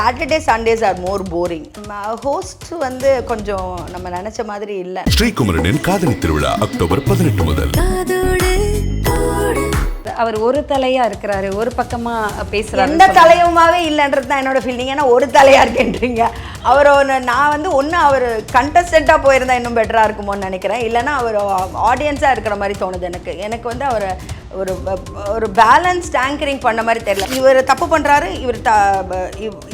Saturday Sundays are more boring. Host வந்து கொஞ்சம் நம்ம நினைச்ச மாதிரி இல்லை. ஸ்ரீகுமரனின் காதலி திருவிழா அக்டோபர் 18 முதல். அவர் ஒரு தலையா இருக்கிறாரு, ஒரு பக்கமா பேசுறாரு. எந்த தலையுமாவே இல்லைன்றது தான் என்னோட ஃபீலிங். ஏன்னா ஒரு தலையா இருக்கேன்றீங்க. அவர் நான் வந்து ஒன்று அவர் கண்டஸ்டண்ட்டாக போயிருந்தா இன்னும் பெட்டராக இருக்குமோன்னு நினைக்கிறேன். இல்லைன்னா அவர் ஆடியன்ஸாக இருக்கிற மாதிரி தோணுது எனக்கு வந்து அவர் ஒரு பேலன்ஸ்ட் ஆங்கரிங் பண்ண மாதிரி தெரியல. இவர் தப்பு பண்ணுறாரு,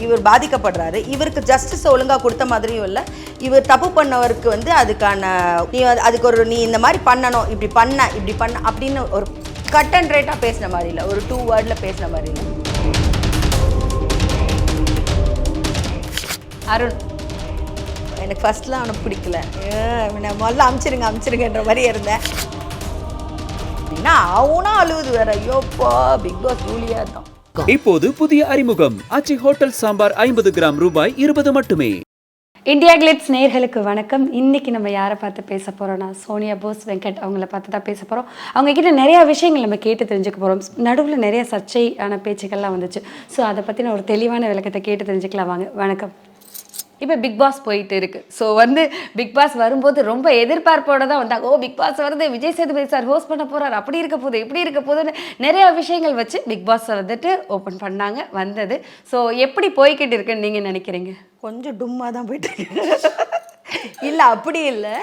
இவர் பாதிக்கப்படுறாரு, இவருக்கு ஜஸ்டிஸ் ஒழுங்காக கொடுத்த மாதிரியும் இல்லை. இவர் தப்பு பண்ணவருக்கு வந்து அதுக்கான நீ இந்த மாதிரி பண்ணணும், இப்படி பண்ண அப்படின்னு ஒரு கட் அண்ட் ரைட்டாக பேசின மாதிரி இல்லை, ஒரு 2 வேர்டில் பேசின மாதிரி இல்லை. அருண் எனக்கு ஃபர்ஸ்ட்லாம் அவனுக்கு பிடிக்கல. முதல்ல அமிச்சிருங்கன்ற மாதிரி இருந்தேன். அப்படின்னா அவனா அழுவுது வேற. ஐயோப்பா, பிக் பாஸ் ஜூலியா தான். இப்போது புதிய அறிமுகம் ஆச்சி ஹோட்டல் சாம்பார் 50 கிராம் ரூபாய் 20 மட்டுமே. இந்தியா கிளிட்ஸ் நேயர்களுக்கு வணக்கம். இன்னைக்கு நம்ம யாரை பார்த்து பேச போறோம்னா சோனியா போஸ் வெங்கட் அவங்கள பார்த்து தான் பேச போகிறோம். அவங்க கிட்ட நிறையா விஷயங்கள் நம்ம கேட்டு தெரிஞ்சுக்க போகிறோம். நடுவில் நிறைய சர்ச்சையான பேச்சுக்கள்லாம் வந்துச்சு. ஸோ அதை பற்றின ஒரு தெளிவான விளக்கத்தை கேட்டு தெரிஞ்சுக்கலாம் வாங்க. வணக்கம். இப்போ பிக் பாஸ் போயிட்டு இருக்கு. ஸோ வந்து பிக் பாஸ் வரும்போது ரொம்ப எதிர்பார்ப்போட தான் வந்தாங்க. ஓ, பிக் பாஸ் வருது, விஜய் சேதுபதி சார் ஹோஸ்ட் பண்ண போறாரு, அப்படி இருக்க போகுது, இப்படி இருக்க போகுதுன்னு நிறைய விஷயங்கள் வச்சு பிக் பாஸ் வந்துட்டு ஓப்பன் பண்ணாங்க, வந்தது. ஸோ எப்படி போய்கிட்டு இருக்குன்னு நீங்கள் நினைக்கிறீங்க? கொஞ்சம் டும்மாக தான் போயிட்டு இல்லை, அப்படி இல்லை.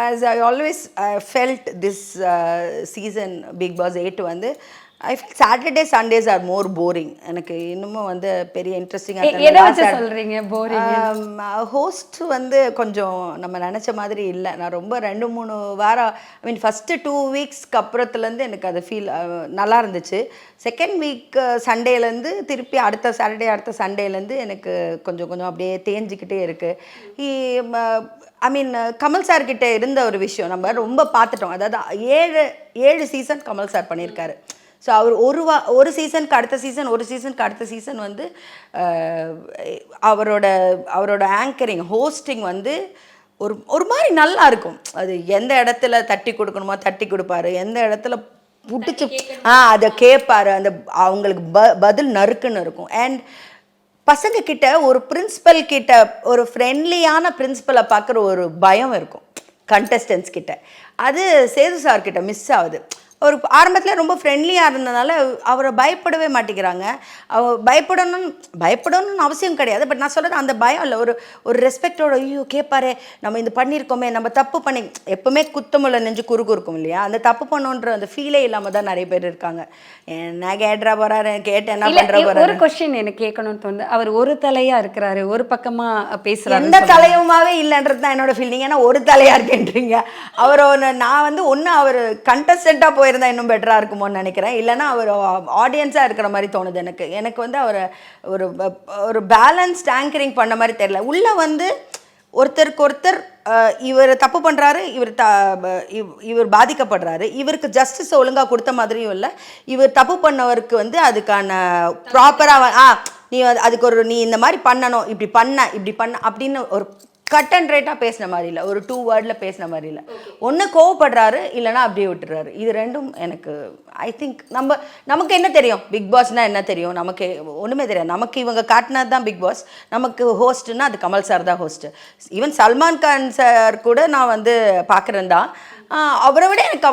As I always felt this season Bigg Boss 8 வந்து I feel Saturday Sundays are more boring. எனக்கு இன்னமும் வந்து பெரிய இன்ட்ரெஸ்டிங்காக சொல்கிறீங்க. போரிங் ஹோஸ்ட் வந்து கொஞ்சம் நம்ம நினச்ச மாதிரி இல்லை. நான் ரொம்ப 2-3 வாரம், ஐ மீன் ஃபஸ்ட்டு 2 வீக்ஸ்க்கு அப்புறத்துலேருந்து எனக்கு அது ஃபீல் நல்லா இருந்துச்சு. செகண்ட் வீக் சண்டேலேருந்து திருப்பி அடுத்த சண்டேலேருந்து எனக்கு கொஞ்சம் அப்படியே தேஞ்சிக்கிட்டே இருக்குது. ஐ மீன் கமல் சார்கிட்ட இருந்த ஒரு விஷயம் நம்ம ரொம்ப பார்த்துட்டோம். அதாவது 7 சீசன் கமல் சார் பண்ணியிருக்காரு. ஸோ அவர் ஒரு சீசனுக்கு அடுத்த சீசன் வந்து அவரோட ஆங்கரிங் ஹோஸ்டிங் வந்து ஒரு மாதிரி நல்லா இருக்கும். அது எந்த இடத்துல தட்டி கொடுக்கணுமோ தட்டி கொடுப்பாரு, எந்த இடத்துல புடிச்சு அதை கேட்பாரு, அந்த அவங்களுக்கு பதில் நறுக்குன்னு இருக்கும். அண்ட் பசங்க கிட்ட ஒரு பிரின்சிபல் கிட்ட ஒரு ஃப்ரெண்ட்லியான பிரின்சிபலை பார்க்குற ஒரு பயம் இருக்கும் கண்டஸ்டன்ஸ் கிட்ட. அது சேது சார் கிட்ட மிஸ் ஆகுது. ஒரு ஆரம்பத்தில் ரொம்ப ஃப்ரெண்ட்லியாக இருந்ததுனால அவரை பயப்படவே மாட்டேங்கிறாங்க. அவர் பயப்படணும்னு அவசியம் கிடையாது. பட் நான் சொல்கிறது அந்த பயம் இல்லை, ஒரு ரெஸ்பெக்டோட, ஐயோ கேட்பாரே, நம்ம இது பண்ணியிருக்கோமே, நம்ம தப்பு பண்ணி எப்போவுமே குத்தமுள்ள நெஞ்சு குறுக்கு இருக்கும் இல்லையா, அந்த தப்பு பண்ணோன்ற அந்த ஃபீலே இல்லாமல் தான் நிறைய பேர் இருக்காங்க. என்ன கேட்டுறா போகிறாரு, கேட்டு என்ன பண்ணுற போகிறாரு. ஒரு கொஸ்டின் எனக்கு கேட்கணும்னு தோணுது. அவர் ஒரு தலையாக இருக்கிறாரு, ஒரு பக்கமாக பேசுகிறாரு. எந்த தலையுமாவே இல்லைன்றது தான் என்னோட ஃபீலிங். ஏன்னா ஒரு தலையாக இருக்கேன்றீங்க. நான் வந்து ஒன்று அவர் கண்டஸ்டண்ட்டாக போயிருந்தா இன்னும் பெட்டராக இருக்குமோன்னு நினைக்கிறேன். இல்லைன்னா அவர் ஆடியன்ஸாக இருக்கிற மாதிரி தோணுது எனக்கு வந்து அவர் ஒரு பேலன்ஸ்ட் ஆங்கரிங் பண்ண மாதிரி தெரியல. உள்ள வந்து ஒருத்தர் இவர் தப்பு பண்ணுறாரு, இவர் பாதிக்கப்படுறாரு, இவருக்கு ஜஸ்டிஸ் ஒழுங்காக கொடுத்த மாதிரியும் இல்லை. இவர் தப்பு பண்ணவருக்கு வந்து அதுக்கான ப்ராப்பராக நீ இந்த மாதிரி பண்ணணும், இப்படி பண்ண அப்படின்னு ஒரு கட் அண்ட் ரைட்டாக பேசின மாதிரி இல்லை, ஒரு 2 வேர்டில் பேசின மாதிரி இல்லை. ஒன்று கோவப்படுறாரு, இல்லைனா அப்படியே விட்டுறாரு. இது ரெண்டும் எனக்கு ஐ திங்க் நமக்கு என்ன தெரியும், பிக் பாஸ்னால் என்ன தெரியும், நமக்கு ஒன்றுமே தெரியாது. நமக்கு இவங்க காட்டினது தான் பிக் பாஸ். நமக்கு ஹோஸ்ட்னா அது கமல் சார் தான் host. Even Salman Khan sir கூட நான் வந்து பார்க்குறேன் தான். அவரை விட எனக்கு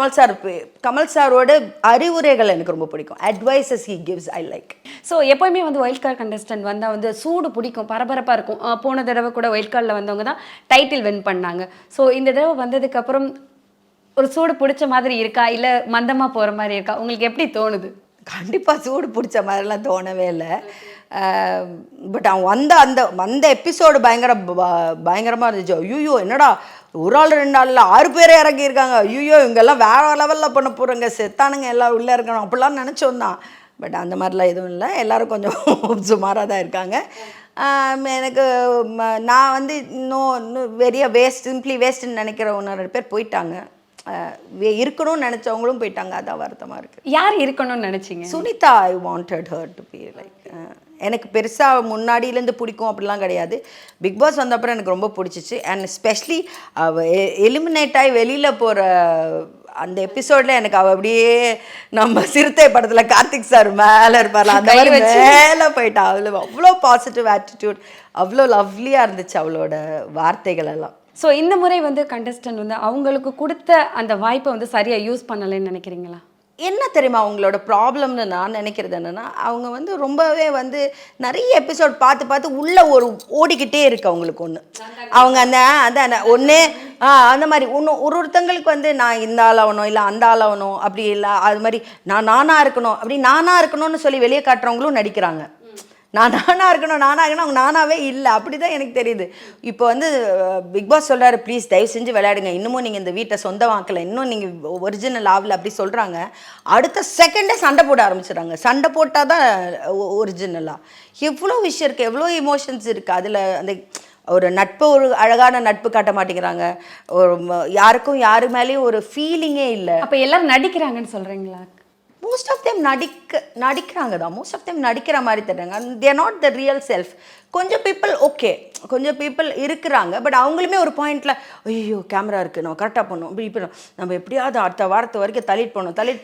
கமல் சாரோட அறிவுரைகள் எனக்கு ரொம்ப பிடிக்கும். Advices he gives I like. So எப்போயுமே வந்து ஒயில்ட் கார்டு கண்டஸ்டன்ட் வந்தால் வந்து சூடு பிடிக்கும், பரபரப்பாக இருக்கும். போன தடவை கூட ஒயில்ட் கார்டில் வந்தவங்க தான் டைட்டில் வின் பண்ணாங்க. ஸோ இந்த தடவை வந்ததுக்கப்புறம் ஒரு சூடு பிடிச்ச மாதிரி இருக்கா, இல்லை மந்தமாக போகிற மாதிரி இருக்கா? உங்களுக்கு எப்படி தோணுது? கண்டிப்பாக சூடு பிடிச்ச மாதிரிலாம் தோணவே இல்லை. பட் அவன் வந்த எபிசோடு பயங்கரமாக இருந்துச்சு. ஐயோ என்னடா ஒரு ஆள் 2 ஆளில் 6 பேர் இறங்கியிருக்காங்க, ஐயோ இவங்கெல்லாம் வேறு லெவலில் பண்ண போகிறாங்க, செத்தானுங்க எல்லாம் உள்ளே இருக்கணும் அப்படிலாம் நினச்சோம் தான். பட் அந்த மாதிரிலாம் எதுவும் இல்லை, எல்லோரும் கொஞ்சம் சுமாராக தான் இருக்காங்க. எனக்கு நான் வந்து இன்னும் சிம்பிளி வேஸ்ட்டுன்னு நினைக்கிற 1-2 பேர் போயிட்டாங்க. இருக்கணும்னு நினச்சவங்களும் போயிட்டாங்க. அதான் வருத்தமாக இருக்குது. யார் இருக்கணும்னு நினச்சிங்க? Sunita, I wanted her to be like. எனக்கு பெருசாக முன்னாடியிலேருந்து பிடிக்கும் அப்படிலாம் கிடையாது. பிக் பாஸ் வந்தப்பறம் எனக்கு ரொம்ப பிடிச்சிச்சு. அண்ட் ஸ்பெஷலி எலிமினேட் ஆகி வெளியில் போகிற அந்த எபிசோடில் எனக்கு அவள் அப்படியே நம்ம சிறுத்தை படத்தில் கார்த்திக் சார் மேலே இருப்பார்ல அந்த மாதிரி மேலே போயிட்டா. அவ்வளோ பாசிட்டிவ் ஆட்டிடியூட், அவ்வளோ லவ்லியாக இருந்துச்சு அவளோட வார்த்தைகள் எல்லாம். ஸோ இந்த முறை வந்து கண்டஸ்டன்ட் வந்து அவங்களுக்கு கொடுத்த அந்த வாய்ப்பை வந்து சரியாக யூஸ் பண்ணலைன்னு நினைக்கிறீங்களா? என்ன தெரியுமா அவங்களோட ப்ராப்ளம்னு நான் நினைக்கிறது என்னென்னா, அவங்க வந்து ரொம்பவே வந்து நிறைய எபிசோட் பார்த்து பார்த்து உள்ளே ஓடிக்கிட்டே இருக்கு அவங்களுக்கு ஒன்று. அவங்க அந்த ஒன்று அந்த மாதிரி ஒருத்தங்களுக்கு வந்து நான் இந்த ஆளாகணும் இல்லை அந்த ஆளாகணும் அப்படி இல்லை, அது மாதிரி நானாக இருக்கணும் அப்படி நானாக இருக்கணும்னு சொல்லி வெளியே காட்டுறவங்களும் நடிக்கிறாங்க. நானாக இருக்கணும் அவங்க நானாகவே இல்லை, அப்படி தான் எனக்கு தெரியுது. இப்போ வந்து பிக் பாஸ் சொல்கிறாரு, ப்ளீஸ் தயவு செஞ்சு விளையாடுங்க, இன்னமும் நீங்கள் இந்த வீட்டை சொந்தமாக்கலை, இன்னும் நீங்கள் ஒரிஜினல் ஆகலை அப்படி சொல்கிறாங்க. அடுத்த செகண்டே சண்டை போட ஆரம்பிச்சிடுறாங்க. சண்டை போட்டால் தான் ஒரிஜினலாக. எவ்வளோ விஷயம் இருக்குது, எவ்வளோ இமோஷன்ஸ் இருக்குது அதில். அந்த ஒரு நட்பு, ஒரு அழகான நட்பு காட்ட மாட்டேங்கிறாங்க. ஒரு யாருக்கும் யாரு மேலேயும் ஒரு ஃபீலிங்கே இல்லை. அப்போ எல்லாரும் நடிக்கிறாங்கன்னு சொல்கிறீங்களா? மோஸ்ட் ஆஃப் தெம் நடிக்கிறாங்க தான். மோஸ்ட் ஆஃப் தெம் நடிக்கிற மாதிரி தர்றாங்க. They are not the real self. கொஞ்சம் பீப்புள் ஓகே, கொஞ்சம் பீப்புள் இருக்கிறாங்க. பட் அவங்களுமே ஒரு பாயிண்டில் ஐயோ கேமரா இருக்குது, நம்ம கரெக்டாக பண்ணணும், இப்படி நம்ம எப்படியாவது அடுத்த வாரத்து வரைக்கும் தள்ளிட்டு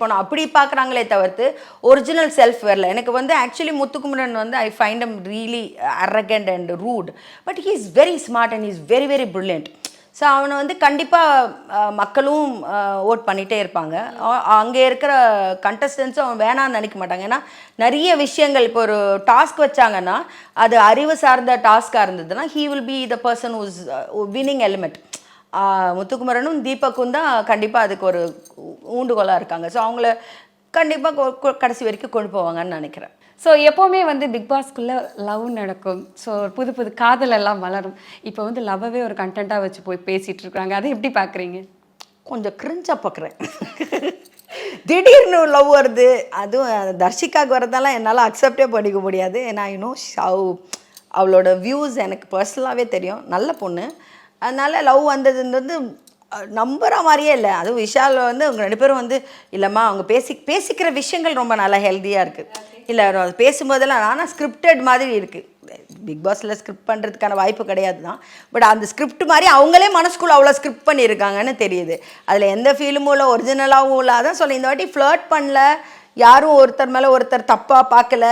போனோம் அப்படி பார்க்குறாங்களே தவிர்த்து ஒரிஜினல் செல்ஃப் வரல. எனக்கு வந்து ஆக்சுவலி முத்துக்குமரன் வந்து I find em really arrogant and rude. But he is very smart and he is very very brilliant. So அவனை வந்து கண்டிப்பாக மக்களும் ஓட் பண்ணிகிட்டே இருப்பாங்க. அங்கே இருக்கிற கண்டஸ்டன்ஸும் அவன் வேணான்னு நினைக்க மாட்டாங்க. ஏன்னா நிறைய விஷயங்கள், இப்போ ஒரு டாஸ்க் வச்சாங்கன்னா அது அறிவு சார்ந்த டாஸ்காக இருந்ததுன்னா he will be the person who's winning element. முத்துக்குமரனும் தீபக்கும் தான் கண்டிப்பாக அதுக்கு ஒரு ஊண்டுகோலாக இருக்காங்க. ஸோ அவங்கள கண்டிப்பாக கடைசி வரைக்கும் கொண்டு போவாங்கன்னு நினைக்கிறேன். ஸோ எப்போவுமே வந்து பிக் பாஸ்க்குள்ளே லவ் நடக்கும். ஸோ புது புது காதல் எல்லாம் வளரும். இப்போ வந்து லவ்வவே ஒரு கண்டென்ட்டாக வச்சு போய் பேசிகிட்டு இருக்கிறாங்க. அதை எப்படி பார்க்குறீங்க? கொஞ்சம் கிரிஞ்சாக பார்க்குறேன். திடீர்னு லவ் வருது, அதுவும் தர்ஷிகாவுக்கு வரதெல்லாம் என்னால் அக்செப்டே பண்ணிக்க முடியாது. ஏன்னா அவளோட வியூஸ் எனக்கு பர்சனலாகவே தெரியும், நல்ல பொண்ணு. அதனால் லவ் வந்ததுன்றது நம்புகிற மாதிரியே இல்லை. அதுவும் விஷால் வந்து அவங்க 2 பேரும் வந்து இல்லைம்மா அவங்க பேசிக்கிற விஷயங்கள் ரொம்ப நல்லா ஹெல்த்தியாக இருக்குது. இல்லை பேசும்போதெல்லாம் ஆனால் ஸ்கிரிப்டட் மாதிரி இருக்குது. பிக் பாஸில் ஸ்கிரிப்ட் பண்ணுறதுக்கான வாய்ப்பு கிடையாது தான். பட் அந்த ஸ்கிரிப்ட் மாதிரி அவங்களே மனசுக்குள்ளே அவ்வளோ ஸ்கிரிப்ட் பண்ணியிருக்காங்கன்னு தெரியுது. அதில் எந்த ஃபீலுமும் இல்லை, ஒரிஜினலாகவும் இல்லை. அதான் சொல்ல, இந்த வாட்டி ஃப்ளர்ட் பண்ணல, யாரும் ஒருத்தர் மேலே ஒருத்தர் தப்பாக பார்க்கல,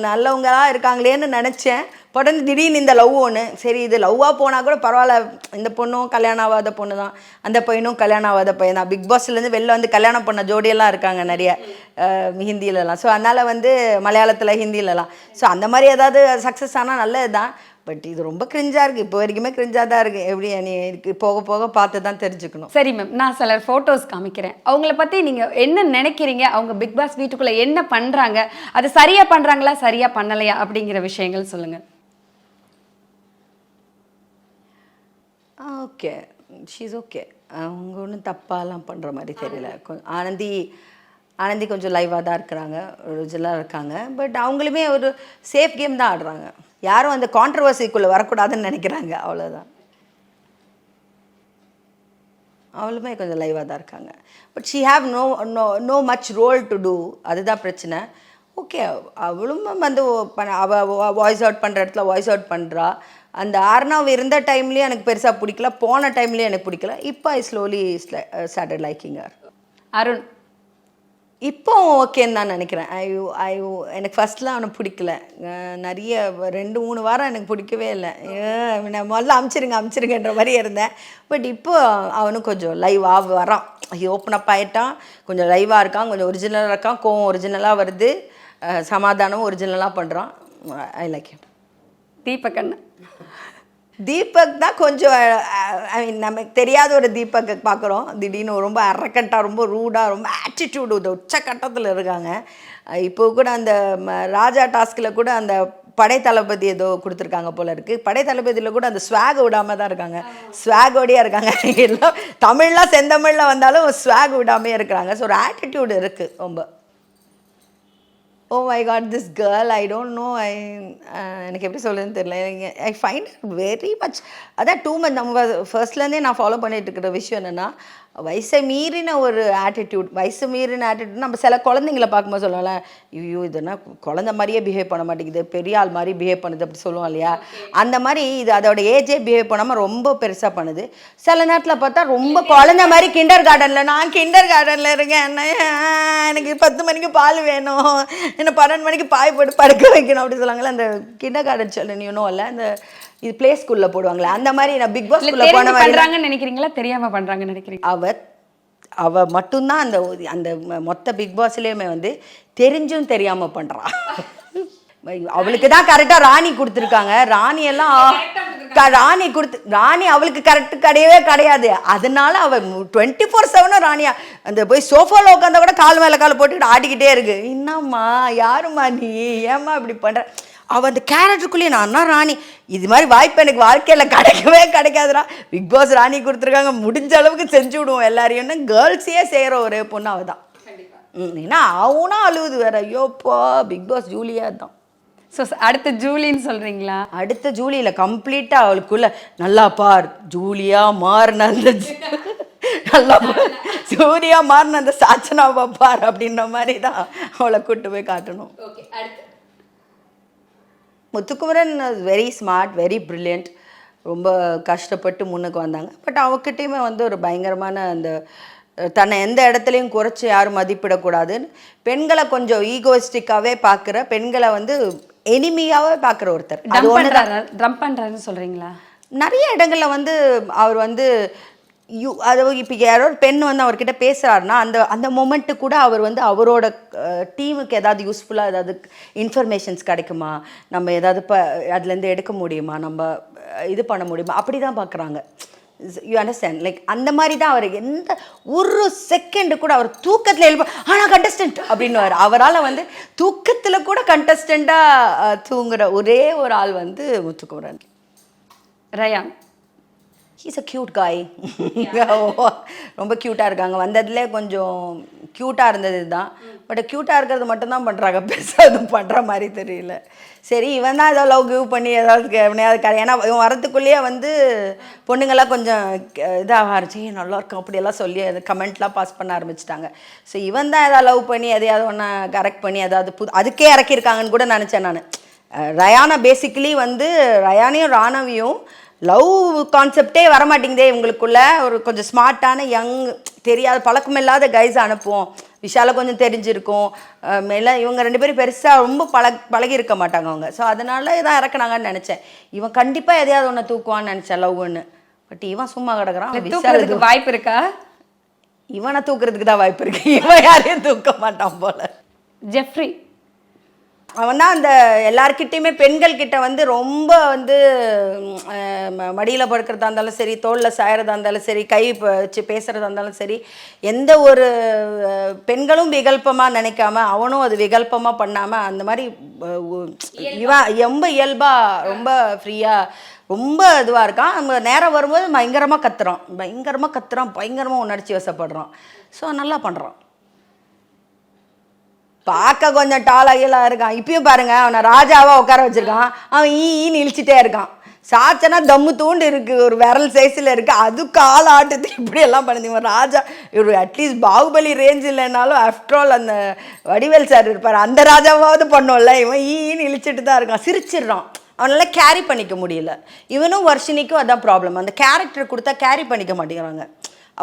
நல்லவங்களாக இருக்காங்களேன்னு நினச்சேன். உடனே திடீர்னு இந்த லவ் ஒன்று, சரி இது லவ்வாக போனால் கூட பரவாயில்ல, இந்த பொண்ணும் கல்யாணம் ஆகாத பொண்ணு தான், அந்த பையனும் கல்யாணம் ஆகாத பையன் தான். பிக் பாஸ்லேருந்து வெளில வந்து கல்யாணம் பண்ண ஜோடியெல்லாம் இருக்காங்க நிறைய ஹிந்திலலாம். ஸோ அதனால் வந்து மலையாளத்தில் ஹிந்திலலாம். ஸோ அந்த மாதிரி ஏதாவது சக்ஸஸ் ஆனால் நல்லது தான். பட் இது ரொம்ப கிரிஞ்சாக இருக்குது, இப்போ வரைக்குமே கிரிஞ்சாக தான் இருக்குது. எப்படி நீ போக போக பார்த்து தான் தெரிஞ்சுக்கணும். சரி மேம், நான் சில ஃபோட்டோஸ் காமிக்கிறேன். அவங்கள பற்றி நீங்கள் என்ன நினைக்கிறீங்க? அவங்க பிக் பாஸ் வீட்டுக்குள்ளே என்ன பண்ணுறாங்க, அது சரியாக பண்ணுறாங்களா சரியாக பண்ணலையா அப்படிங்கிற விஷயங்கள் சொல்லுங்கள். Okay, she's okay. அவங்க ஒன்றும் தப்பாலாம் பண்ணுற மாதிரி தெரியல. ஆனந்தி கொஞ்சம் லைவாக தான் இருக்கிறாங்க, ஒரிஜினலாக இருக்காங்க. பட் அவங்களுமே ஒரு சேஃப் கேம் தான் ஆடுறாங்க. யாரும் அந்த கான்ட்ரவர்சிக்குள்ளே வரக்கூடாதுன்னு நினைக்கிறாங்க, அவ்வளோதான். அவளுமே கொஞ்சம் லைவாக தான் இருக்காங்க. But she have no much role to do, அதுதான் பிரச்சனை. ஓகே, அவளும் வந்து அவள் வாய்ஸ் அவுட் பண்ணுற இடத்துல வாய்ஸ் அவுட் பண்ணுறா. அந்த ஆர்னாவ் இருந்த டைம்லேயும் எனக்கு பெருசாக பிடிக்கல, போன டைம்லேயும் எனக்கு பிடிக்கல. இப்போ ஐ slowly started liking her. Arun இப்போ ஓகேன்னு தான் நினைக்கிறேன். எனக்கு ஃபஸ்ட்லாம் அவனை பிடிக்கல, நிறைய 2-3 வாரம் எனக்கு பிடிக்கவே இல்லை. நான் முதல்ல அமுச்சிருங்கன்ற மாதிரி இருந்தேன். பட் இப்போ அவனும் கொஞ்சம் லைவாக வரான், ஓப்பன் அப் ஆகிட்டான், கொஞ்சம் லைவாக இருக்கான், கொஞ்சம் ஒரிஜினலாக இருக்கான், கோவம் ஒரிஜினலாக வருது, சமாதானம் ஒரிஜினலாக பண்ணுறான். I like him. தீபக் தான் கொஞ்சம் ஐ மீன் நமக்கு தெரியாத ஒரு தீபக்கை பார்க்குறோம். திடீர்னு ரொம்ப அரக்கண்ட்டாக, ரொம்ப ரூடாக, ரொம்ப ஆட்டிடியூடு உச்சக்கட்டத்தில் இருக்காங்க. இப்போ கூட அந்த ராஜா டாஸ்கில் கூட அந்த படைத்தளபதி ஏதோ கொடுத்துருக்காங்க போல இருக்குது. படைத்தளபதியில் கூட அந்த ஸ்வாக் விடாமல் தான் இருக்காங்க, ஸ்வாகோடையாக இருக்காங்க. எல்லாம் தமிழ்லாம் செந்தமிழில் வந்தாலும் ஸ்வாக் விடாமே இருக்கிறாங்க. ஸோ ஒரு ஆட்டிடியூடு இருக்குது ரொம்ப. Oh my God, this girl I don't know, எனக்கு எப்படி சொல்லுதுன்னு தெரியல. ஐ ஃபைண்ட் வெரி மச், அதான் டூ மச். நம்ம ஃபர்ஸ்ட்லேருந்தே நான் ஃபாலோ பண்ணிட்டு இருக்கிற விஷயம் என்னென்னா, வயசை மீறின ஒரு வயசு மீறின ஆட்டிடியூட் நம்ம சில குழந்தைங்கள பார்க்கும்போது சொல்லுவோம்ல, ஐயோ இதுனா குழந்தை மாதிரியே பிஹேவ் பண்ண மாட்டேங்குது, பெரிய ஆள் மாதிரி பிஹேவ் பண்ணுது அப்படி சொல்லுவோம் இல்லையா, அந்த மாதிரி இது அதோட ஏஜே பிஹேவ் பண்ணாமல் ரொம்ப பெருசாக பண்ணுது. சில நேரத்தில் பார்த்தா ரொம்ப குழந்தை மாதிரி நான் கிண்டர் கார்டனில் இருக்கேன், எனக்கு 10 மணிக்கு பால் வேணும், என்ன 12 மணிக்கு பாய் போட்டு படுக்க வைக்கணும் அப்படி சொல்லுவாங்களே, அந்த கிண்டர் கார்டன் சொல்லணும் இல்லை, அந்த இது பிளே ஸ்கூல்ல போடுவாங்களே அந்த மாதிரி. நான் பிக் பாஸ் ஸ்கூல்ல போன மாதிரி பண்றாங்கன்னு நினைக்கிறீங்களா, தெரியாம பண்றாங்கன்னு நினைக்கிறீங்க? அவ மட்டும்தான் அந்த அந்த மொத்த பிக் பாஸ்லயுமே வந்து தெரிஞ்சும் தெரியாம பண்றா. அவளுக்கு தான் கரெக்டா ராணி கொடுத்துருக்காங்க. ராணி எல்லாம் ராணி அவளுக்கு கரெக்ட் கிடையாது. அதனால அவ 24/7 ராணியா அந்த போய் சோஃபால உட்காந்தா கூட கால் மேல கால் போட்டுக்கிட்டு ஆடிக்கிட்டே இருக்கு. என்னம்மா யாருமா நீ, ஏம்மா இப்படி பண்ற? அவள் அந்த கேரக்டருக்குள்ளேயே நான் ராணி, இது மாதிரி வாய்ப்பு எனக்கு வாழ்க்கையில் கிடைக்காதுடா. பிக் பாஸ் ராணி கொடுத்துருக்காங்க, முடிஞ்ச அளவுக்கு செஞ்சு விடுவோம் எல்லாரையும். கேர்ள்ஸையே செய்கிற ஒரே பொண்ணு அவள் தான். ஏன்னா அவனா அழுவுது வேற. ஐயோப்பா பிக் பாஸ் ஜூலியா தான். ஸோ அடுத்த ஜூலின்னு சொல்கிறீங்களா? அடுத்த ஜூலியில் கம்ப்ளீட்டாக அவளுக்குள்ள நல்லா பார் ஜூலியா மாறின அந்த நல்லா ஜூலியா மாறின அந்த சாச்சனாவை பார் அப்படின்ற மாதிரி தான் அவளை கூட்டு போய் காட்டணும். Muthukumaran very smart, very brilliant. ரொம்ப கஷ்டப்பட்டு முன்னுக்கு வந்தாங்க. பட் அவகிட்டையுமே வந்து ஒரு பயங்கரமான அந்த தன்னை எந்த இடத்துலையும் குறைச்சி யாரும் மதிப்பிடக்கூடாதுன்னு பெண்களை கொஞ்சம் ஈகோயிஸ்டிக்காகவே பார்க்குற, பெண்களை வந்து எனிமியாகவே பார்க்குற ஒருத்தர். அது ட்ரம்ப் பண்ணுறாருன்னு சொல்கிறீங்களா? நிறைய இடங்களில் வந்து அவர் வந்து அதாவது இப்போ யாரோ ஒரு பெண் வந்து அவர்கிட்ட பேசுகிறாருன்னா அந்த மொமெண்ட்டு கூட அவர் வந்து அவரோட டீமுக்கு ஏதாவது யூஸ்ஃபுல்லாக ஏதாவது இன்ஃபர்மேஷன்ஸ் கிடைக்குமா, நம்ம ஏதாவது அதுலேருந்து எடுக்க முடியுமா, நம்ம இது பண்ண முடியுமா, அப்படி தான் பார்க்குறாங்க. You understand? லைக் அந்த மாதிரி தான் அவர். எந்த ஒரு செகண்டு கூட அவர் தூக்கத்தில் எழுப்ப ஆனால் கண்டஸ்டன்ட் அப்படின்னு அவரால் வந்து தூக்கத்தில் கூட கண்டஸ்டண்ட்டாக தூங்குற ஒரே ஒரு ஆள் வந்து Muthukumaran. Rayan he's a cute guy. ரொம்ப க்யூட்டாக இருக்காங்க. வந்ததுலேயே கொஞ்சம் க்யூட்டாக இருந்தது தான். பட் க்யூட்டாக இருக்கிறது மட்டும்தான் பண்ணுறாங்க, பெருசாக எதுவும் பண்ணுற மாதிரி தெரியல. சரி இவன் தான் ஏதோ லவ் கிவ் பண்ணி ஏதாவது ஏன்னா இவன் வரத்துக்குள்ளேயே வந்து பொண்ணுங்கள்லாம் கொஞ்சம் இதாக ஆரம்பிச்சு நல்லாயிருக்கும் அப்படியெல்லாம் சொல்லி அது கமெண்ட்லாம் பாஸ் பண்ண ஆரம்பிச்சிட்டாங்க. ஸோ இவன் தான் ஏதாவது லவ் பண்ணி எதையாவது ஒன்று கரெக்ட் பண்ணி ஏதாவது அதுக்கே இறக்கியிருக்காங்கன்னு கூட நினச்சேன் நான். ரயானா பேசிக்கலி வந்து ரயானையும் ராணவியும் லவ் கான்செப்டே வரமாட்டேங்குதே இவங்களுக்குள்ள. ஒரு கொஞ்சம் ஸ்மார்ட்டான யங் தெரியாத பழக்கமில்லாத கைஸ் அனுப்புவோம். விஷால கொஞ்சம் தெரிஞ்சிருக்கும் மேலே. இவங்க 2 பேரும் பெருசாக ரொம்ப பழகி இருக்க மாட்டாங்க அவங்க. ஸோ அதனால இதான் இறக்குனாங்கன்னு நினச்சேன். இவன் கண்டிப்பாக எதையாவது ஒன்று தூக்குவான்னு நினச்சேன் லவ்னு. பட் இவன் சும்மா கிடக்குறான். விஷாலுக்கு வாய்ப்பு இருக்கா? இவனை தூக்குறதுக்கு தான் வாய்ப்பு இருக்கு, இவன் யாரையும் தூக்க மாட்டான் போல. ஜெஃப்ரி அவன் தான் அந்த எல்லார்கிட்டையுமே பெண்கள்கிட்ட வந்து ரொம்ப வந்து மடியில் படுக்கிறதா இருந்தாலும் சரி, தோளில் சாயறதா இருந்தாலும் சரி, கை வச்சு பேசுகிறதா இருந்தாலும் சரி, எந்த ஒரு பெண்களும் விகல்பமாக நினைக்காம அவனும் அது விகல்பமாக பண்ணாமல் அந்த மாதிரி இவன் ரொம்ப இயல்பாக ரொம்ப ஃப்ரீயாக ரொம்ப இதுவாக இருக்கான். நம்ம நேரம் வரும்போது பயங்கரமாக கத்துறான், பயங்கரமாக உணர்ச்சி வசப்படுறான். ஸோ நல்லா பண்ணுறான். பார்க்க கொஞ்சம் டாலாகலாம் இருக்கான். இப்பயும் பாருங்க அவனை ராஜாவாக உட்கார வச்சிருக்கான். அவன் ஈன்னு இழிச்சிட்டே இருக்கான். சாச்சனா தம்மு தூண்டு இருக்கு, ஒரு விரல் சைஸில் இருக்கு, அதுக்கு ஆள் ஆட்டுது இப்படியெல்லாம் பண்ணுது. இவன் ராஜா, இவர் அட்லீஸ்ட் பாகுபலி ரேஞ்ச் இல்லைனாலும் ஆஃப்டர் ஆல் அந்த வடிவேல் சார் இருப்பார், அந்த ராஜாவாவது பண்ணோம்ல. இவன் ஈன்னு இழிச்சிட்டு தான் இருக்கான், சிரிச்சிடுறான். அவனால் கேரி பண்ணிக்க முடியல. இவனும் வர்ஷினிக்கும் அதான் ப்ராப்ளம். அந்த கேரக்டர் கொடுத்தா கேரி பண்ணிக்க மாட்டேங்கிறாங்க.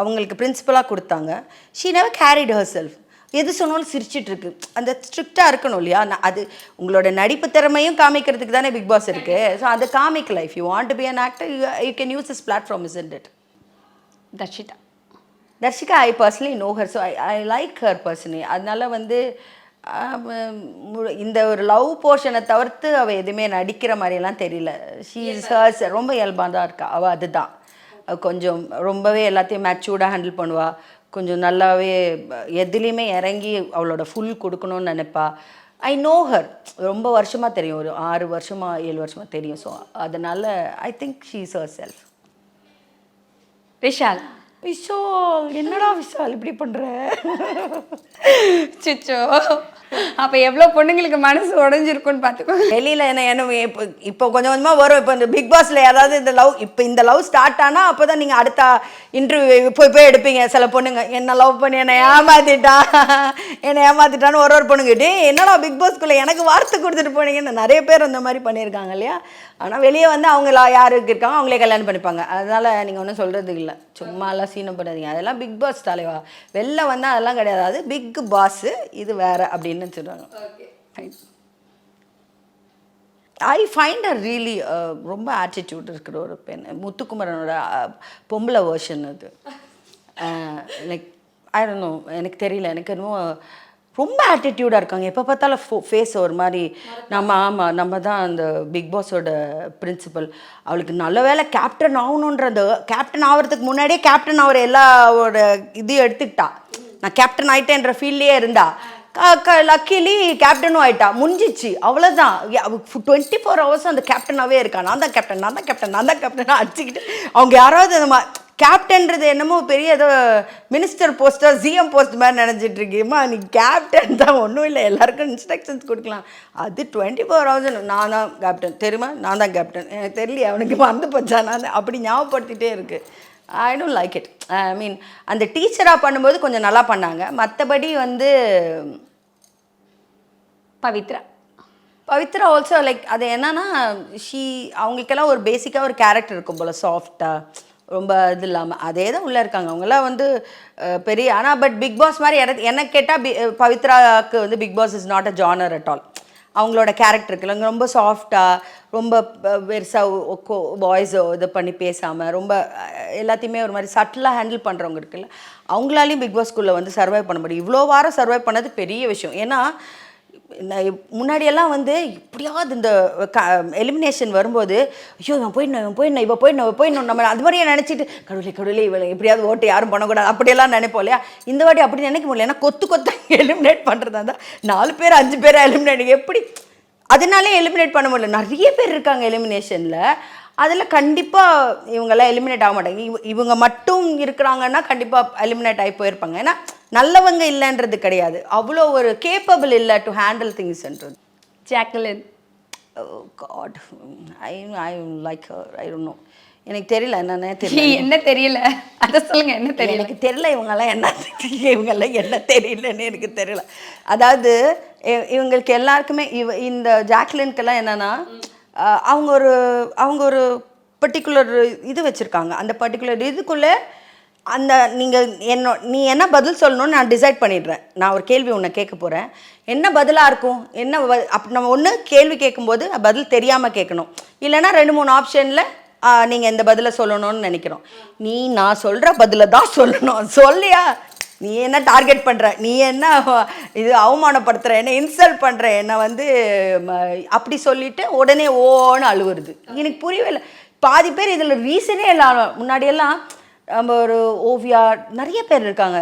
அவங்களுக்கு பிரின்சிபலாக கொடுத்தாங்க. She never carried her self. எது சொன்னாலும் சிரிச்சிட்டு இருக்கு. அந்த ஸ்ட்ரிக்டாக இருக்கணும் இல்லையா? அது உங்களோட நடிப்பு திறமையும் காமிக்கிறதுக்கு தானே பிக் பாஸ் இருக்கு. ஸோ அதை காமிக்கல. If you want to be an actor you can use this platform, isn't it? Dharshika I personally know her. So I like her personally. அதனால வந்து இந்த ஒரு லவ் போர்ஷனை தவிர்த்து அவள் எதுவுமே நடிக்கிற மாதிரியெல்லாம் தெரியல. ஷீ இஸ் ஹர்ஸ், ரொம்ப இயல்பாக தான் இருக்கா அவள். அதுதான் கொஞ்சம் ரொம்பவே எல்லாத்தையும் மேச்சூர்டாக ஹேண்டில் பண்ணுவாள். கொஞ்சம் நல்லாவே எதுலேயுமே இறங்கி அவளோட ஃபுல் கொடுக்கணும்னு நினைப்பா. ஐ நோ ஹர், ரொம்ப வருஷமாக தெரியும், ஒரு 6 வருஷமா 7 வருஷமா தெரியும். ஸோ அதனால I think she is her self. Vishal என்னடா விஷால் இப்படி பண்ணுற? சிச்சோ அப்ப எவ்வளவு பொண்ணுங்களுக்கு மனசு உடைஞ்சிருக்கும்னு பாத்துக்கோ. வெளியில என்ன இப்போ கொஞ்சம் கொஞ்சமா வரும். இப்போ இந்த பிக் பாஸ்ல ஏதாவது இந்த லவ் ஸ்டார்ட் ஆனா அப்பதான் நீங்க அடுத்த இன்டர்வியூ போய் எடுப்பீங்க. சில பொண்ணுங்க என்ன லவ் பண்ணி என்னை ஏமாத்திட்டான்னு ஒரு பொண்ணுங்க டே என்னடா பிக் பாஸ்க்குள்ள எனக்கு வார்த்தை கொடுத்துட்டு போனீங்கன்னு நிறைய பேர் அந்த மாதிரி பண்ணியிருக்காங்க இல்லையா. ஆனால் வெளியே வந்து அவங்க யாருக்கு இருக்காங்க அவங்களே கல்யாணம் பண்ணிப்பாங்க. அதனால நீங்கள் ஒன்றும் சொல்கிறது இல்லை, சும்மாலாம் சீனம் பண்ணாதீங்க. அதெல்லாம் பிக் பாஸ் தலைவா, வெளில வந்தால் அதெல்லாம் கிடையாது. அது பிக் பாஸ், இது வேற அப்படின்னு சொல்கிறாங்க. ஐ ஃபைண்ட் அ ரியலி ரொம்ப ஆட்டிடியூட் இருக்கிற ஒரு பெண். முத்துக்குமரனோட பொம்பளை வேர்ஷன் அது. லைக் ஐ டோன்ட் நோ, எனக்கு தெரியல, எனக்கு என்னமோ ரொம்ப ஆட்டிடியூடாக இருக்காங்க. எப்போ பார்த்தாலும் ஃபேஸ் ஒரு மாதிரி நம்ம தான் அந்த பிக் பாஸோட பிரின்சிபல். அவளுக்கு நல்ல வேலை கேப்டன் ஆகணுன்ற அந்த கேப்டன் ஆகிறதுக்கு முன்னாடியே கேப்டன் ஆகிற எல்லாவோட இதையும் எடுத்துக்கிட்டா. நான் கேப்டன் ஆகிட்டேன்ற ஃபீல்ட்லேயே இருந்தா. லக்கிலி கேப்டனும் ஆயிட்டா, முடிஞ்சிச்சு, அவ்வளோதான். 24 hours அந்த கேப்டனாகவே இருக்கா. நான் தான் கேப்டன் அடிச்சுக்கிட்டு அவங்க யாராவது அந்த கேப்டன்றது என்னமோ பெரிய ஏதோ மினிஸ்டர் போஸ்டா சிஎம் போஸ்ட் மாதிரி நினச்சிட்டு இருக்கீமா. நீ கேப்டன் தான், ஒன்றும் இல்லை, எல்லாருக்கும் இன்ஸ்ட்ரக்ஷன்ஸ் கொடுக்கலாம். அது 24 hours நான் தான் கேப்டன் தெரியுமா, நான் தான் கேப்டன். எனக்கு தெரியல, அவனுக்கு மறந்து போச்சா, நான் அப்படி ஞாபகப்படுத்திட்டே இருக்குது. I don't like it. I mean அந்த டீச்சராக பண்ணும்போது கொஞ்சம் நல்லா பண்ணாங்க. மற்றபடி வந்து பவித்ரா ஆல்சோ லைக் அது என்னன்னா அவங்களுக்கெல்லாம் ஒரு பேசிக்காக ஒரு கேரக்டர் இருக்கும் போல், சாஃப்டாக, ரொம்ப இது இல்லாமல் அதே தான் உள்ளே இருக்காங்க. அவங்களாம் வந்து பெரிய ஆனால் பட் பிக் பாஸ் மாதிரி என்ன கேட்டால் பவித்ராவுக்கு வந்து big boss is not a genre at all. அவங்களோட கேரக்டர் இருக்குல்ல, ரொம்ப சாஃப்டாக, ரொம்ப பெருசாக வாய்ஸோ இது பண்ணி பேசாமல், ரொம்ப எல்லாத்தையுமே ஒரு மாதிரி சட்டிலாக ஹேண்டில் பண்ணுறவங்க இருக்குல்ல, அவங்களாலையும் பிக் பாஸ்குள்ளே வந்து சர்வைவ் பண்ண முடியும். இவ்வளோ வாரம் சர்வைவ் பண்ணது பெரிய விஷயம். ஏன்னா முன்னாடியெல்லாம் வந்து எப்படியாவது இந்த எலிமினேஷன் வரும்போது ஐயோ இவன் போயிடணும் நம்ம அது மாதிரியே நினச்சிட்டு கடவுளே இவளை எப்படியாவது ஓட்டு யாரும் பண்ணக்கூடாது அப்படியெல்லாம் நினைப்போம் இல்லையா. இந்த வாட்டி அப்படி நினைக்க முடியல. ஏன்னா கொத்து எலிமினேட் பண்ணுறதா இருந்தால் 4 பேர் 5 பேர் எலிமினேட், எப்படி அதனாலே எலிமினேட் பண்ண முடியல. நிறைய பேர் இருக்காங்க எலிமினேஷனில். அதில் கண்டிப்பாக இவங்கெல்லாம் எலிமினேட் ஆக மாட்டாங்க. இவங்க மட்டும் இருக்கிறாங்கன்னா கண்டிப்பாக எலிமினேட் ஆகி போயிருப்பாங்க. ஏன்னா நல்லவங்க இல்லைன்றது கிடையாது, அவ்வளோ ஒரு கேப்பபிள் இல்லை டு ஹேண்டில் திங்ஸ்ன்றது. Jacqueline, God, I like her. I don't know, எனக்கு தெரியல என்னன்னே தெரியல. என்ன தெரியல அதை சொல்லுங்க. என்ன தெரியல? எனக்கு தெரியல இவங்கெல்லாம் என்ன தெரியலன்னு எனக்கு தெரியல. அதாவது இவங்களுக்கு எல்லாருக்குமே இந்த ஜாக்லின்க்கெல்லாம் என்னன்னா அவங்க ஒரு பர்டிகுலர் இது வச்சுருக்காங்க. அந்த பர்டிகுலர் இதுக்குள்ளே அந்த நீ என்ன பதில் சொல்லணும்னு நான் டிசைட் பண்ணிடுறேன். நான் ஒரு கேள்வி உன்னை கேட்க போகிறேன், என்ன பதிலாக இருக்கும், என்ன நம்ம ஒன்று கேள்வி கேட்கும்போது பதில் தெரியாமல் கேட்கணும், இல்லைன்னா 2-3 ஆப்ஷனில் நீங்கள் இந்த பதிலை சொல்லணும்னு நினைக்கிறோம். நான் சொல்கிற பதிலை தான் சொல்லணும். சொல்லியா நீ என்ன டார்கெட் பண்ணுற, நீ என்ன இது அவமானப்படுத்துகிற, என்ன இன்சல்ட் பண்ணுற, என்னை வந்து அப்படி சொல்லிவிட்டு உடனே ஓன்னு அழுவுறது. எனக்கு புரியவே இல்லை. பாதி பேர் இதில் ரீசனே இல்லாம. முன்னாடியெல்லாம் நம்ம ஒரு ஓவியா, நிறைய பேர் இருக்காங்க,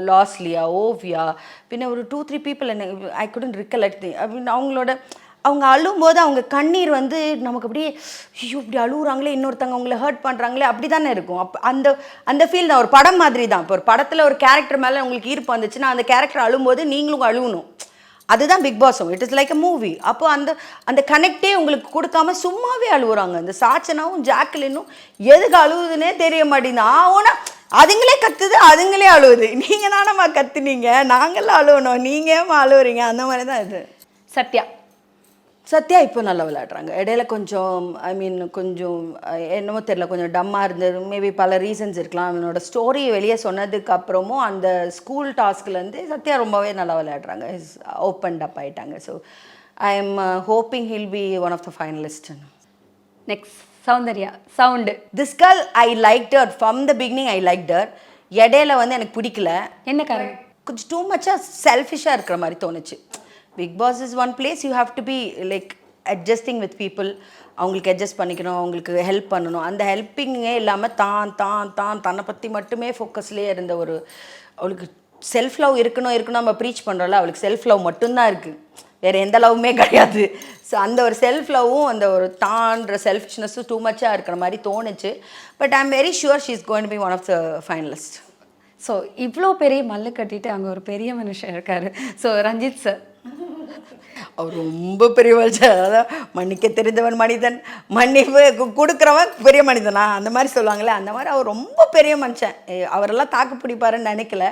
லாஸ்லியா, ஓவியா, பின்ன ஒரு 2-3 பீப்புள், என்ன ஐ குடன்ட் ரிகலெக்ட் அப்படின்னு அவங்க அழும்போது அவங்க கண்ணீர் வந்து நமக்கு அப்படியே ஐயோ இப்படி அழுகுறாங்களே, இன்னொருத்தவங்க அவங்கள ஹர்ட் பண்ணுறாங்களே, அப்படி தானே இருக்கும். அந்த ஃபீல் தான். ஒரு படம் மாதிரி தான். இப்போ ஒரு படத்தில் ஒரு கேரக்டர் மேலே உங்களுக்கு ஈர்ப்பு வந்துச்சுன்னா அந்த கேரக்டர் அழும்போது நீங்களும் அழுகணும். அதுதான் பிக் பாஸும். It is like a movie. அப்போ அந்த கனெக்டே உங்களுக்கு கொடுக்காம சும்மாவே அழுகுறாங்க. இந்த சாச்சனாவும் ஜாக்லினும் எதுக்கு அழுகுதுன்னே தெரிய மாட்டேங்குது. ஆனால் அதுங்களே கத்துது, அதுங்களே அழுகுது. நீங்கள் தானம்மா கத்துனீங்க, நாங்களாம் அழுகணும், நீங்கள் ஏமா அழுகுறீங்க, அந்த மாதிரி தான் இது. சத்யா இப்போ நல்லா விளையாடுறாங்க. இடையில கொஞ்சம் கொஞ்சம் என்னமோ தெரியல, கொஞ்சம் டம்மாக இருந்தது. மேபி பல ரீசன்ஸ் இருக்கலாம். அவனோட ஸ்டோரி வெளியே சொன்னதுக்கு அப்புறமும் அந்த ஸ்கூல் டாஸ்க்லேருந்து சத்யா ரொம்பவே நல்லா விளையாடுறாங்க. ஓப்பன் அப் ஆகிட்டாங்க. So I am hoping he'll be one of the finalist. Next Soundarya, sound. This girl I liked her from the beginning. I liked her. இடையில வந்து எனக்கு பிடிக்கல. என்ன காரணம்? கொஞ்சம் டூ மச்சாக செல்ஃபிஷாக இருக்கிற மாதிரி தோணுச்சு. Big boss is one place you have to be like adjusting with people. அவங்களுக்கு அட்ஜஸ்ட் பண்ணிக்கணும், அவங்களுக்கு ஹெல்ப் பண்ணணும். அந்த ஹெல்ப்பிங்கே இல்லாமல் தன்னை பற்றி மட்டுமே ஃபோக்கஸ்லேயே இருந்த அவளுக்கு செல்ஃப் லவ் இருக்கணும் நம்ம ப்ரீச் பண்ணுறோம்ல, அவளுக்கு செல்ஃப் லவ் மட்டும்தான் இருக்குது, வேறு எந்த லவ்வுமே கிடையாது. ஸோ அந்த ஒரு செல்ஃப் லவ்வும் அந்த ஒரு தான்ற செல்ஃபிஷ்னஸும் டூ மச்சாக இருக்கிற மாதிரி தோணுச்சு. But I am very sure she is going to be one of the finalist. So இவ்வளோ பெரிய மல்லு கட்டிட்டு அங்கே ஒரு பெரிய மனுஷன் இருக்காரு. ஸோ ரஞ்சித் சார் அவர் ரொம்ப பெரிய மனுஷன். அதான் மன்னிக்க தெரிந்தவன் மனிதன், மன்னிப்பு கொடுக்குறவன் பெரிய மனிதனா அந்த மாதிரி சொல்லுவாங்களே, அந்த மாதிரி அவர் ரொம்ப பெரிய மனுஷன். அவரெல்லாம் தாக்கு பிடிப்பாருன்னு நினைக்கல.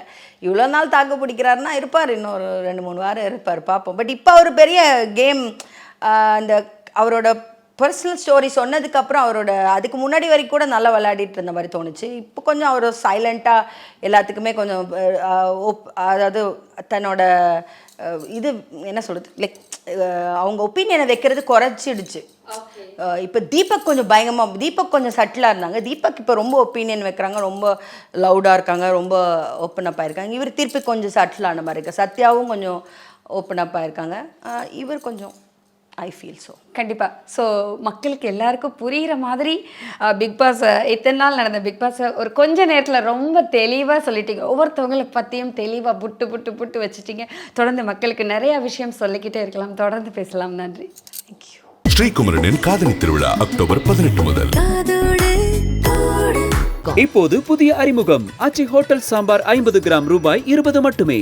இவ்வளோ நாள் தாக்கு பிடிக்கிறாருன்னா இருப்பார், இன்னொரு 2-3 வாரம் இருப்பார், பார்ப்போம். பட் இப்போ அவர் பெரிய கேம், அந்த அவரோட பர்சனல் ஸ்டோரி சொன்னதுக்கப்புறம் அவரோட அதுக்கு முன்னாடி வரைக்கும் கூட நல்லா விளையாடிட்டு இருந்த மாதிரி தோணுச்சு. இப்போ கொஞ்சம் அவர் சைலண்ட்டாக எல்லாத்துக்குமே கொஞ்சம் அதாவது தன்னோட இது என்ன சொல்கிறது, லைக் அவங்க ஒப்பீனியனை வைக்கிறது குறைச்சிடுச்சு. இப்போ தீபக் கொஞ்சம் பயங்கரமாக, தீபக் கொஞ்சம் சட்டிலாக இருந்தாங்க. தீபக் இப்போ ரொம்ப ஒப்பீனியன் வைக்கிறாங்க, ரொம்ப லவுடாக இருக்காங்க, ரொம்ப ஓப்பன் அப் ஆயிருக்காங்க. இவர் திருப்பி கொஞ்சம் சட்டிலான மாதிரி இருக்கு. சத்யாவும் கொஞ்சம் ஓப்பன் அப் ஆயிருக்காங்க. இவர் கொஞ்சம் ஐ ஃபீல் ஸோ. கண்டிப்பாக. ஸோ மக்களுக்கு எல்லாருக்கும் புரிகிற மாதிரி பிக் பாஸ் இத்தனை நாள் நடந்த பிக் பாஸை ஒரு கொஞ்ச நேரத்தில் ரொம்ப தெளிவாக சொல்லிட்டீங்க. ஒவ்வொருத்தவங்களை பற்றியும் தெளிவாக புட்டு புட்டு புட்டு வச்சுட்டீங்க. தொடர்ந்து மக்களுக்கு நிறையா விஷயம் சொல்லிக்கிட்டே இருக்கலாம். தொடர்ந்து பேசலாம். நன்றி. தேங்க்யூ. ஸ்ரீகுமரனின் காதலி திருவிழா அக்டோபர் 18 முதல். இப்போது புதிய அறிமுகம் ஆச்சி ஹோட்டல் சாம்பார் 50 கிராம் ரூபாய் 20 மட்டுமே.